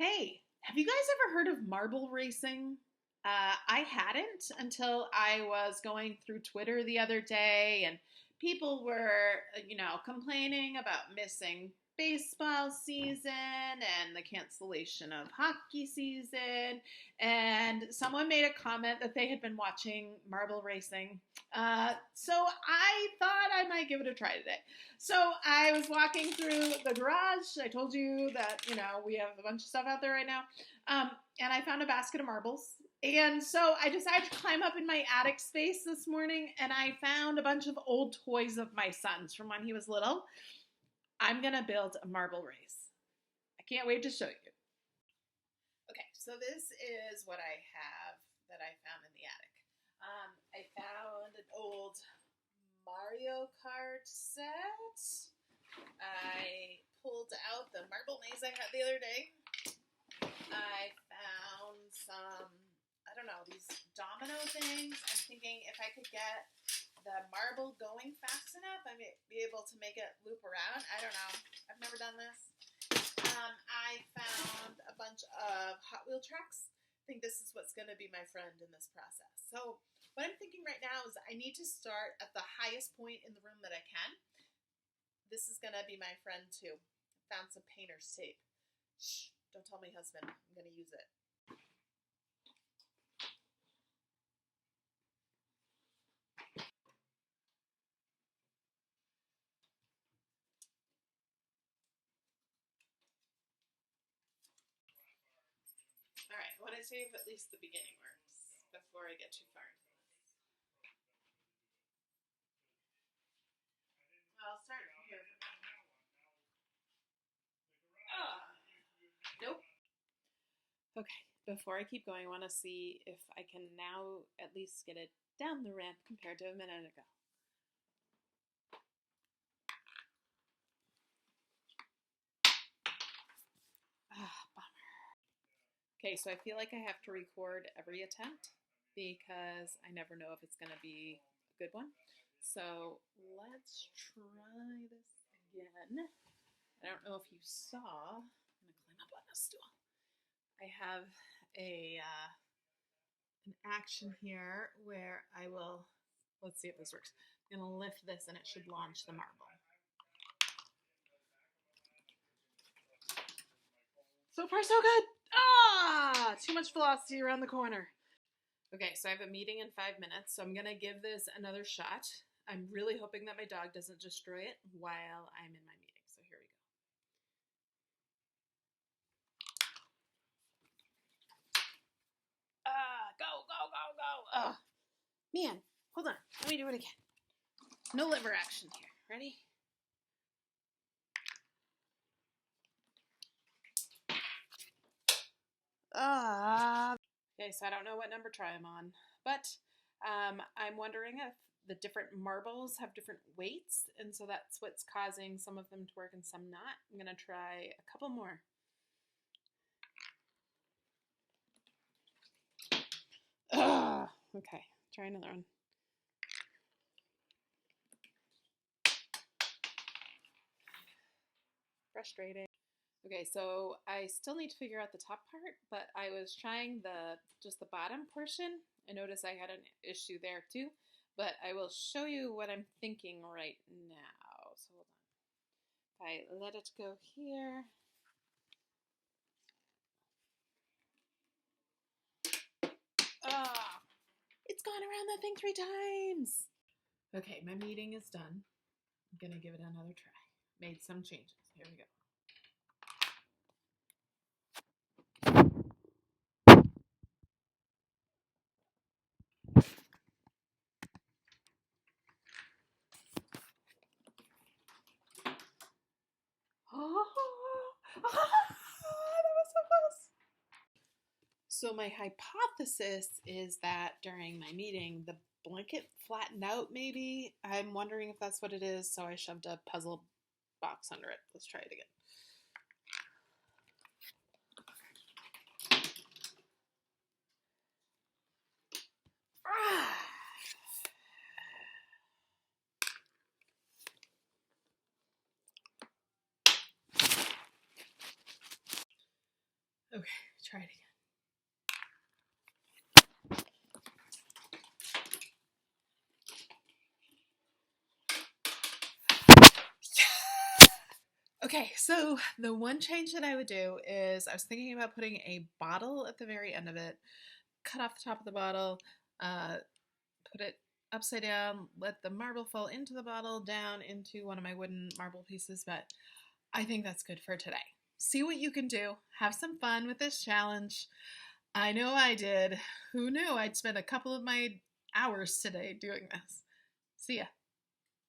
Hey, have you guys ever heard of marble racing? I hadn't until I was going through Twitter the other day, and people were, complaining about missing baseball season and the cancellation of hockey season. And someone made a comment that they had been watching marble racing. So I thought I might give it a try today. So I was walking through the garage. I told you that, we have a bunch of stuff out there right now. Um, and I found a basket of marbles. And so I decided to climb up in my attic space this morning and I found a bunch of old toys of my son's from when he was little. I'm going to build a marble race. I can't wait to show you. Okay, so this is what I have that I found in the attic. I found an old Mario Kart set. I pulled out the marble maze I had the other day. I found some, I don't know, these domino things. I'm thinking if I could get the marble going fast enough, I may be able to make it loop around. I don't know. I've never done this. I found a bunch of Hot Wheel tracks. I think this is what's going to be my friend in this process. So what I'm thinking right now is I need to start at the highest point in the room that I can. This is going to be my friend too. Found some painter's tape. Shh, don't tell my husband. I'm going to use it. All right, I want to see if at least the beginning works before I get too far. I'll start here. Nope. Okay, before I keep going, I want to see if I can now at least get it down the ramp compared to a minute ago. Bummer. Okay, so I feel like I have to record every attempt because I never know if it's going to be a good one. So let's try this again. I don't know if you saw. I'm going to climb up on this stool. I have an action here where I will, let's see if this works. I'm going to lift this and it should launch the marble. So far so good. Too much velocity around the corner. Okay, so I have a meeting in 5 minutes, so I'm going to give this another shot. I'm really hoping that my dog doesn't destroy it while I'm in my meeting. So here we go. Go. Man, hold on. Let me do it again. No liver action here. Ready? Okay, so I don't know what number try I'm on, but I'm wondering if the different marbles have different weights, and so that's what's causing some of them to work and some not. I'm going to try a couple more. Okay, try another one. Frustrating. Okay, so I still need to figure out the top part, but I was trying just the bottom portion. I noticed I had an issue there too, but I will show you what I'm thinking right now. So hold on. If I let it go here. It's gone around that thing 3 times. Okay, my meeting is done. I'm gonna give it another try. Made some changes. Here we go. That was so close. So my hypothesis is that during my meeting, the blanket flattened out maybe. I'm wondering if that's what it is, so I shoved a puzzle box under it. Let's try it again. Okay, try it again. Okay, so the one change that I would do is I was thinking about putting a bottle at the very end of it, cut off the top of the bottle, uh, put it upside down, let the marble fall into the bottle, down into one of my wooden marble pieces, but I think that's good for today. See what you can do. Have some fun with this challenge. I know I did. Who knew I'd spend a couple of my hours today doing this? See ya.